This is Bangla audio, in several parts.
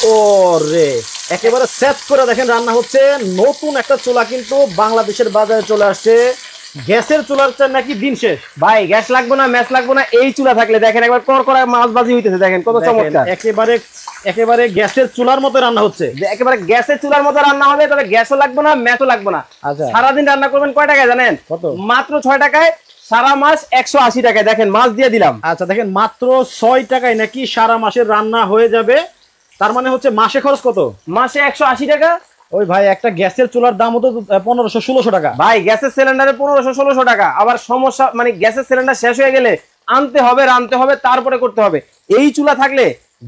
ওরে একেবারে সেট করে দেখেন রান্না হচ্ছে। নতুন একটা চুলা কিন্তু বাংলাদেশের বাজারে চলে আসছে। গ্যাসের চুলার নাকি দিন শেষ ভাই। গ্যাস লাগবে না, ম্যাচ লাগবে না, এই চুলা থাকলে দেখেন একবার কড়কড়া মাছ ভাজি হইতেছে, দেখেন কত চমৎকার। একেবারে একেবারে গ্যাসের চুলার মতো রান্না হচ্ছে, একেবারে গ্যাসের চুলার মতো রান্না হবে। তবে গ্যাসও লাগবে না, ম্যাচও লাগবে না। আচ্ছা, সারাদিন রান্না করবেন কয় টাকায় জানেন? কত? মাত্র 6 টাকায়, সারা মাস 180 টাকায়। দেখেন মাছ দিয়ে দিলাম। আচ্ছা দেখেন মাত্র 6 টাকায় নাকি সারা মাসের রান্না হয়ে যাবে। তার মানে হচ্ছে মাসে খরচ কত? মাসে 180 টাকা। ওই ভাই একটা গ্যাসের চুলার দাম হতো 1500-1600 টাকা। ভাই গ্যাসের সিলিন্ডারে 1500-1600 টাকা। আবার সমস্যা মানে গ্যাসের সিলিন্ডার শেষ হয়ে গেলে আনতে হবে, রানতে হবে, তারপরে করতে হবে। এই চুলা থাকলে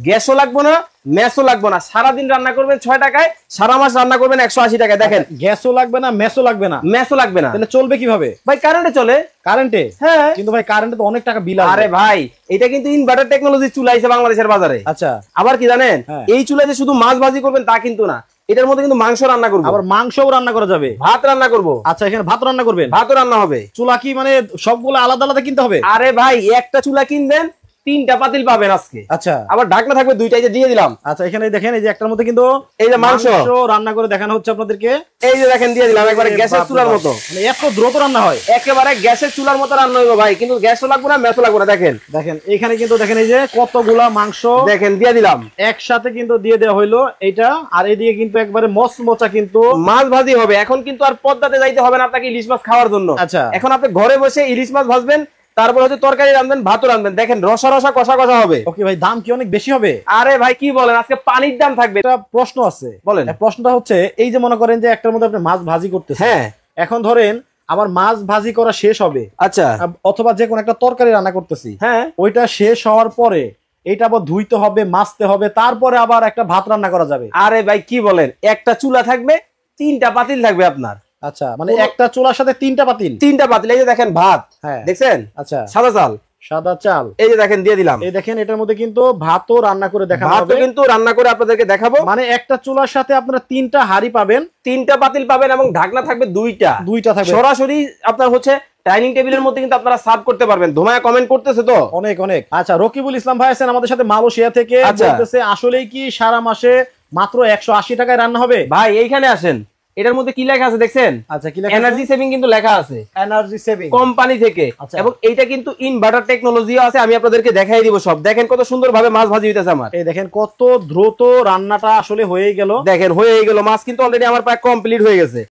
গ্যাসও লাগবে না, ম্যাচও লাগবে না। সারাদিন রান্না করবেন 6 টাকায়, সারা মাস রান্না করবেন 180 টাকায়। দেখেন গ্যাসও লাগবে না, ম্যাচও লাগবে না, ম্যাচও লাগবে না। তাহলে চলবে কিভাবে ভাই? কারেন্টে চলে। কারেন্টে? হ্যাঁ। কিন্তু ভাই কারেন্টে তো অনেক টাকা বিল আসবে। আরে ভাই এটা কিন্তু ইনভার্টার টেকনোলজি চুলা আছে বাংলাদেশের বাজারে। আচ্ছা। আবার কি জানেন, এই চুলায় যে শুধু মাছ ভাজি করবেন তা কিন্তু না, এটার মধ্যে কিন্তু মাংস রান্না করবো, আবার মাংসও রান্না করা যাবে, ভাত রান্না করবো। আচ্ছা এখানে ভাত রান্না করবেন? ভাতও রান্না হবে। চুলা কি মানে সবগুলো আলাদা আলাদা কিনতে হবে? আরে ভাই একটা চুলা কিনবেন 3টা পাতিল পাবেন আজকে। আচ্ছা। আবার ঢাকনা থাকবে 2টাই, যে দিয়ে দিলাম। আচ্ছা এখানে দেখেন এই যে একটার মধ্যে কিন্তু এই যে মাংস রান্না করে দেখানো হচ্ছে আপনাদেরকে। এই যে দেখেন দিয়ে দিলাম, একবারে গ্যাসের চুলার মতো। মানে এত দ্রুত রান্না হয়, একেবারে গ্যাসের চুলার মতো রান্না হইব ভাই। কিন্তু গ্যাসও লাগবে না, ম্যাচও লাগবে না। দেখেন দেখেন এখানে কিন্তু দেখেন এই যে কতগুলা মাংস দেখেন দিয়ে দিলাম একসাথে কিন্তু দিয়ে দেওয়া হইলো এইটা। আর এদিকে কিন্তু একবারে মচমচা কিন্তু মাছ ভাজি হবে। এখন কিন্তু আর পদ্মাতে যাইতে হবে না আপনাকে ইলিশ মাছ খাওয়ার জন্য। আচ্ছা এখন আপনি ঘরে বসে ইলিশ মাছ ভাজবেন, তারপর হচ্ছে তরকারি রাঁধবেন, ভাতও রাঁধবেন। দেখেন রসা রসা কষা কষা হবে। ওকে ভাই দাম কি অনেক বেশি হবে? আরে ভাই কি বলেন, আজকে পানির দাম থাকবে। একটা প্রশ্ন আছে, বলেন। প্রশ্নটা হচ্ছে এই যে মনে করেন যে একটার মধ্যে আপনি মাছ ভাজি করতেছেন, হ্যাঁ এখন ধরেন আমার মাছ ভাজি করা শেষ হবে, আচ্ছা, অথবা যে কোনো একটা তরকারি রান্না করতেছি, হ্যাঁ ওইটা শেষ হওয়ার পরে এটা আবার ধুইতে হবে, মাজতে হবে, তারপরে আবার একটা ভাত রান্না করা যাবে। আরে ভাই কি বলেন, একটা চুলা থাকবে, 3টা পাতিল থাকবে আপনার। আচ্ছা মানে একটা চুলার সাথে 3টা পাতিল? 3টা পাতিল। এই যে দেখেন ভাত, হ্যাঁ দেখছেন? আচ্ছা সাদা চাল, সাদা চাল। এই যে দেখেন দিয়ে দিলাম। এই দেখেন এটার মধ্যে কিন্তু ভাতও রান্না করে দেখানো হবে, ভাতও কিন্তু রান্না করে আপনাদেরকে দেখাবো। মানে একটা চুলার সাথে আপনারা 3টা হাঁড়ি পাবেন, 3টা পাতিল পাবেন, এবং ঢাকনা থাকবে 2টা থাকবে। সরাসরি আপনার হচ্ছে ডাইনিং টেবিলের মধ্যে কিন্তু আপনারা সার্ভ করতে পারবেন। ধোমায়া কমেন্ট করতেছে তো অনেক অনেক। আচ্ছা রকিবুল ইসলাম ভাই আছেন আমাদের সাথে মালয়েশিয়া থেকে, বলতেছে আসলেই কি সারা মাসে মাত্র 180 টাকায় রান্না হবে? ভাই এইখানে আসেন, এটার মধ্যে কি লেখা আছে দেখছেন? আচ্ছা কি লেখা? এনার্জি সেভিং কিন্তু লেখা আছে, এনার্জি সেভিং কোম্পানি থেকে। এবং এইটা কিন্তু ইনভার্টার টেকনোলজিও আছে, আমি আপনাদেরকে দেখাই দিব সব। দেখেন কত সুন্দর ভাবে মাছ ভাজি হইতেছে আমার। এই দেখেন কত দ্রুত রান্নাটা আসলে হয়ে গেল। দেখেন হয়ে গেল, মাছ কিন্তু অলরেডি আমার প্রায় কমপ্লিট হয়ে গেছে।